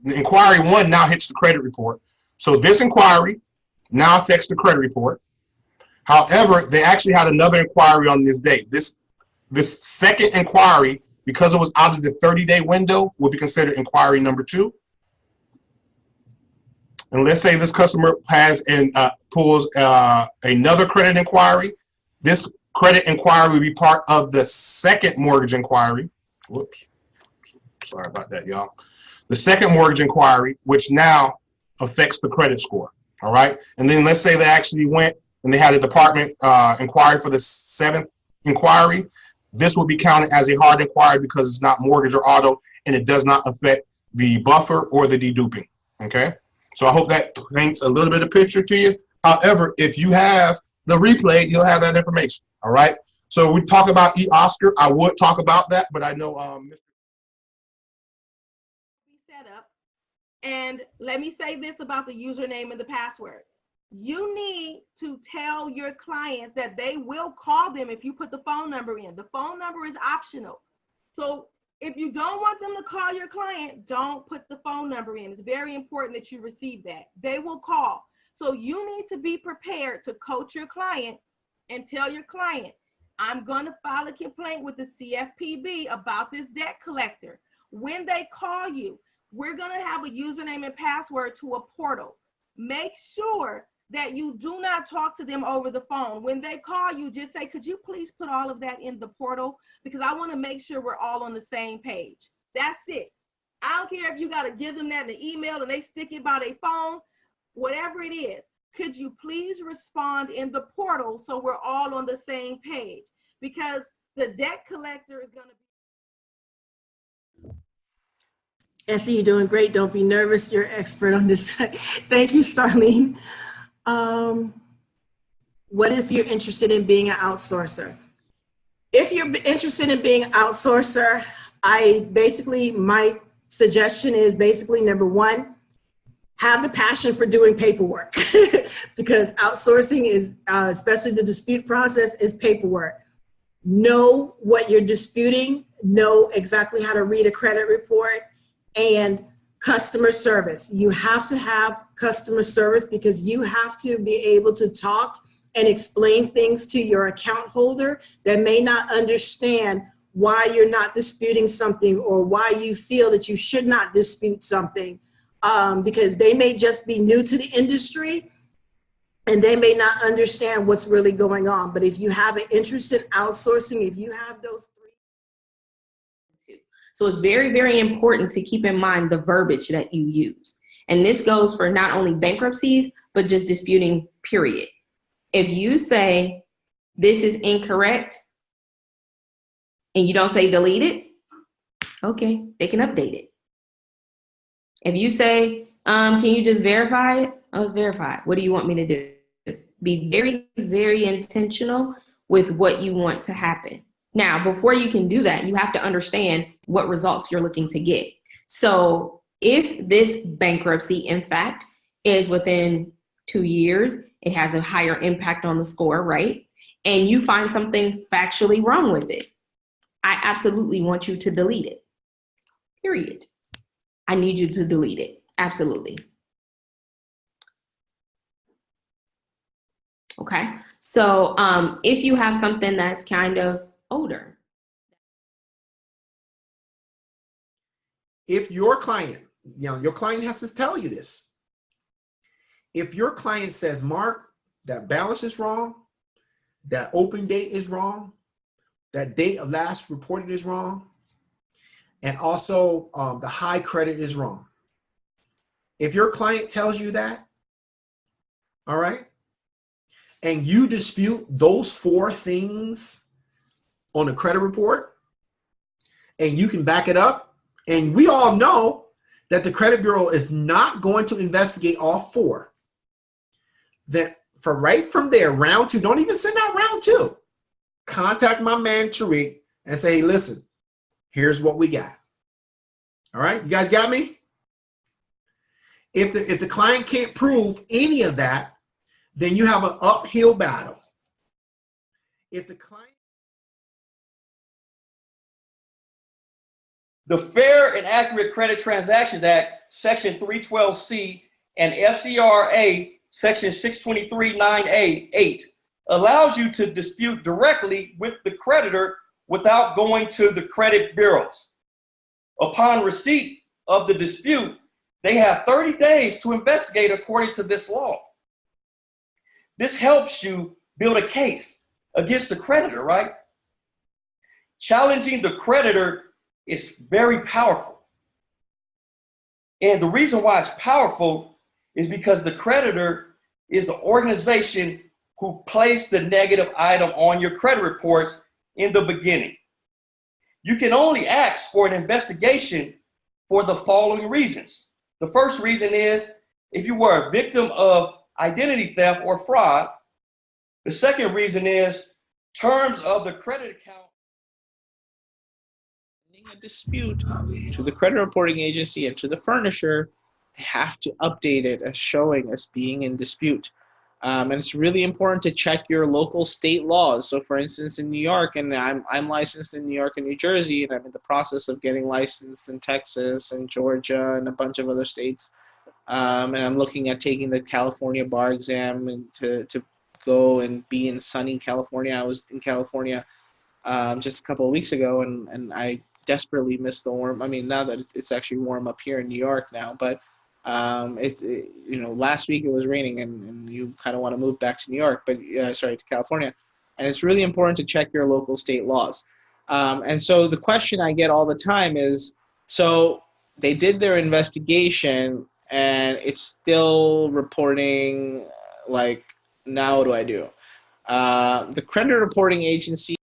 Inquiry one now hits the credit report. So this inquiry now affects the credit report. However, they actually had another inquiry on this date. This second inquiry, because it was out of the 30-day window, would be considered inquiry number two. And let's say this customer has and pulls another credit inquiry. This credit inquiry will be part of the second mortgage inquiry. Whoops, sorry about that, y'all. The second mortgage inquiry, which now affects the credit score. All right, and then let's say they actually went and they had a department inquiry for the seventh inquiry. This will be counted as a hard inquiry because it's not mortgage or auto, and it does not affect the buffer or the deduping. Okay, so I hope that paints a little bit of picture to you. However, if you have the replay, you'll have that information. All right, so we talk about eOscar. I would talk about that, but I know Mr. Set up. And let me say this about the username and the password. You need to tell your clients that they will call them if you put the phone number in. The phone number is optional. So if you don't want them to call your client, don't put the phone number in. It's very important that you receive that. They will call. So you need to be prepared to coach your client and tell your client, I'm going to file a complaint with the CFPB about this debt collector. When they call you, we're going to have a username and password to a portal. Make sure that you do not talk to them over the phone. When they call you, just say, could you please put all of that in the portal? Because I want to make sure we're all on the same page. That's it. I don't care if you got to give them that in the email and they stick it by their phone, whatever it is. Could you please respond in the portal so we're all on the same page? Because the debt collector is going to be. Essie, you're doing great. Don't be nervous. You're expert on this. Thank you, Starlene. What if you're interested in being an outsourcer? If you're interested in being an outsourcer, my suggestion is basically number one, have the passion for doing paperwork because outsourcing is, especially the dispute process, is paperwork. Know what you're disputing, know exactly how to read a credit report, and customer service. You have to have customer service because you have to be able to talk and explain things to your account holder that may not understand why you're not disputing something or why you feel that you should not dispute something, because they may just be new to the industry and they may not understand what's really going on. But if you have an interest in outsourcing, if you have those three. So it's very, very important to keep in mind the verbiage that you use. And this goes for not only bankruptcies, but just disputing, period. If you say, this is incorrect, and you don't say delete it, okay, they can update it. If you say, can you just verify it? Oh, it's verified. What do you want me to do? Be very, very intentional with what you want to happen. Now, before you can do that, you have to understand what results you're looking to get. So if this bankruptcy, in fact, is within 2 years, it has a higher impact on the score, right? And you find something factually wrong with it, I absolutely want you to delete it, period. I need you to delete it, absolutely. Okay, so if you have something that's kind of older. If your client, your client has to tell you this. If your client says, Mark, that balance is wrong, that open date is wrong, that date of last reported is wrong, and also the high credit is wrong. If your client tells you that, all right, and you dispute those 4 things on the credit report, and you can back it up, and we all know that the credit bureau is not going to investigate all 4, then for right from there, round 2, don't even send out round 2. Contact my man Tariq and say, hey, listen, here's what we got. All right, you guys got me? If the client can't prove any of that, then you have an uphill battle. If the client The Fair and Accurate Credit Transactions Act, Section 312C, and FCRA, Section 623(9)(8) allows you to dispute directly with the creditor without going to the credit bureaus. Upon receipt of the dispute, they have 30 days to investigate according to this law. This helps you build a case against the creditor, right? Challenging the creditor is very powerful. And the reason why it's powerful is because the creditor is the organization who placed the negative item on your credit reports in the beginning. You can only ask for an investigation for the following reasons. The first reason is if you were a victim of identity theft or fraud. The second reason is terms of the credit account. A dispute to the credit reporting agency and to the furnisher, they have to update it as showing as being in dispute. And it's really important to check your local state laws. So for instance, in New York, and I'm licensed in New York and New Jersey, and I'm in the process of getting licensed in Texas and Georgia and a bunch of other states. And I'm looking at taking the California bar exam and to go and be in sunny California. I was in California just a couple of weeks ago, and I desperately miss the warm. I mean, now that it's actually warm up here in New York now, but last week it was raining, and you kind of want to move back to New York, but to California. And it's really important to check your local state laws. And so the question I get all the time is, so they did their investigation and it's still reporting, like, now what do I do? The credit reporting agency